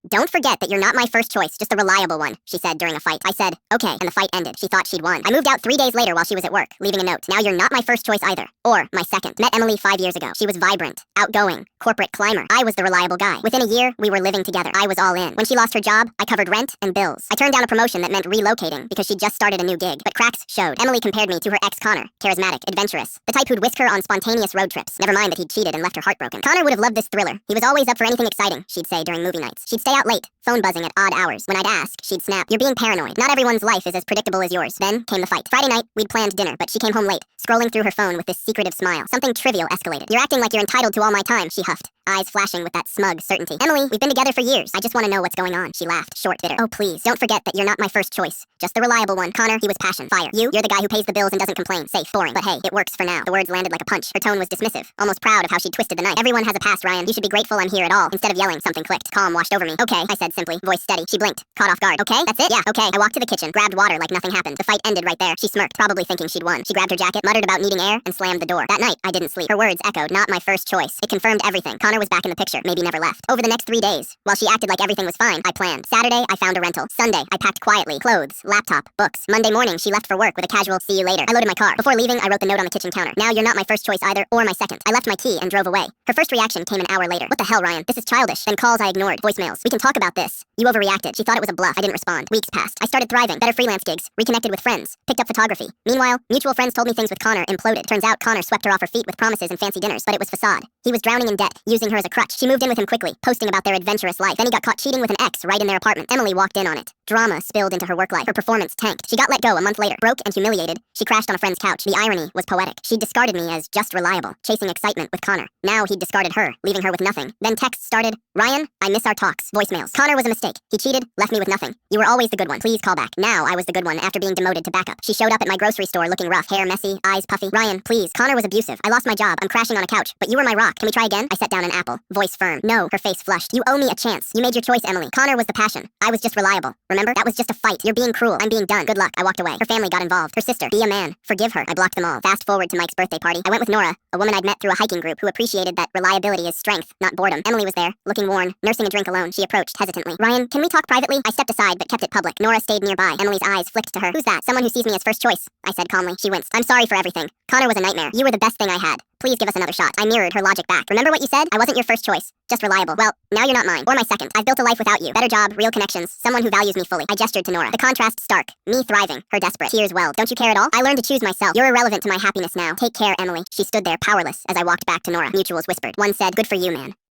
Don't forget that you're not my first choice, just a reliable one, she said during a fight. I said, okay, and the fight ended. She thought she'd won. I moved out 3 days later while she was at work, leaving a note. Now you're not my first choice either. Or my second. Met Emily 5 years ago. She was vibrant, outgoing, corporate climber. I was the reliable guy. Within a year, we were living together. I was all in. When she lost her job, I covered rent and bills. I turned down a promotion that meant relocating because she'd just started a new gig. But cracks showed. Emily compared me to her ex Connor. Charismatic, adventurous. The type who'd whisk her on spontaneous road trips. Never mind that he'd cheated and left her heartbroken. Connor would have loved this thriller. He was always up for anything exciting, she'd say during movie nights. She'd stay out late, phone buzzing at odd hours. When I'd ask, she'd snap, "You're being paranoid. Not everyone's life is as predictable as yours." Then came the fight. Friday night, we'd planned dinner, but she came home late, scrolling through her phone with this secretive smile. Something trivial escalated. "You're acting like you're entitled to all my time," she huffed, eyes flashing with that smug certainty. "Emily, we've been together for years. I just want to know what's going on." She laughed, short, bitter. "Oh, please, don't forget that you're not my first choice. Just the reliable one. Connor, he was passion, fire. You're the guy who pays the bills and doesn't complain. Safe, boring. But hey, it works for now." The words landed like a punch. Her tone was dismissive, almost proud of how she'd twisted the knife. "Everyone has a past, Ryan. You should be grateful I'm here at all." Instead of yelling, something clicked. Calm washed over me. "Okay," I said simply, voice steady. She blinked, caught off guard. "Okay, that's it?" "Yeah, okay." I walked to the kitchen, grabbed water like nothing happened. The fight ended right there. She smirked, probably thinking she'd won. She grabbed her jacket, muttered about needing air, and slammed the door. That night, I didn't sleep. Her words echoed, "Not my first choice." It confirmed everything. Connor was back in the picture, maybe never left. Over the next 3 days, while she acted like everything was fine, I planned. Saturday, I found a rental. Sunday, I packed quietly. Clothes, laptop, books. Monday morning, she left for work with a casual "see you later." I loaded my car. Before leaving, I wrote the note on the kitchen counter. "Now you're not my first choice either, or my second." I left my key and drove away. Her first reaction came an hour later. "What the hell, Ryan? This is childish." Then calls I ignored. Voicemails. "We can talk about this. You overreacted." She thought it was a bluff. I didn't respond. Weeks passed. I started thriving. Better freelance gigs. Reconnected with friends. Picked up photography. Meanwhile, mutual friends told me things with Connor imploded. Turns out Connor swept her off her feet with promises and fancy dinners, but it was facade. He was drowning in debt, using her as a crutch. She moved in with him quickly, posting about their adventurous life. Then he got caught cheating with an ex right in their apartment. Emily walked in on it. Drama spilled into her work life. Her performance tanked. She got let go a month later. Broke and humiliated, she crashed on a friend's couch. The irony was poetic. She'd discarded me as just reliable, chasing excitement with Connor. Now he'd discarded her, leaving her with nothing. Then texts started. "Ryan, I miss our talks." Voicemails. "Connor was a mistake. He cheated, left me with nothing. You were always the good one. Please call back." Now I was the good one after being demoted to backup. She showed up at my grocery store looking rough, hair messy, eyes puffy. "Ryan, please. Connor was abusive. I lost my job. I'm crashing on a couch. But you were my rock. Can we try again?" I set down an apple, voice firm. "No." Her face flushed. "You owe me a chance. You made your choice, Emily. Connor was the passion. I was just reliable. Remember? That was just a fight. You're being cruel. I'm being done. Good luck." I walked away. Her family got involved. Her sister. "Be a man. Forgive her." I blocked them all. Fast forward to Mike's birthday party. I went with Nora, a woman I'd met through a hiking group who appreciated that reliability is strength, not boredom. Emily was there, looking worn, nursing a drink alone. She approached hesitantly. "Ryan, can we talk privately?" I stepped aside but kept it public. Nora stayed nearby. Emily's eyes flicked to her. "Who's that?" "Someone who sees me as first choice," I said calmly. She winced. "I'm sorry for everything. Connor was a nightmare. You were the best thing I had. Please give us another shot." I mirrored her logic back. "Remember what you said? I wasn't your first choice. Just reliable. Well, now you're not mine. Or my second. I've built a life without you. Better job, real connections, someone who values me fully." I gestured to Nora. The contrast stark. Me thriving, her desperate. Tears welled. "Don't you care at all? I learned to choose myself. You're irrelevant to my happiness now. Take care, Emily." She stood there, powerless, as I walked back to Nora. Mutuals whispered. One said, "Good for you, man."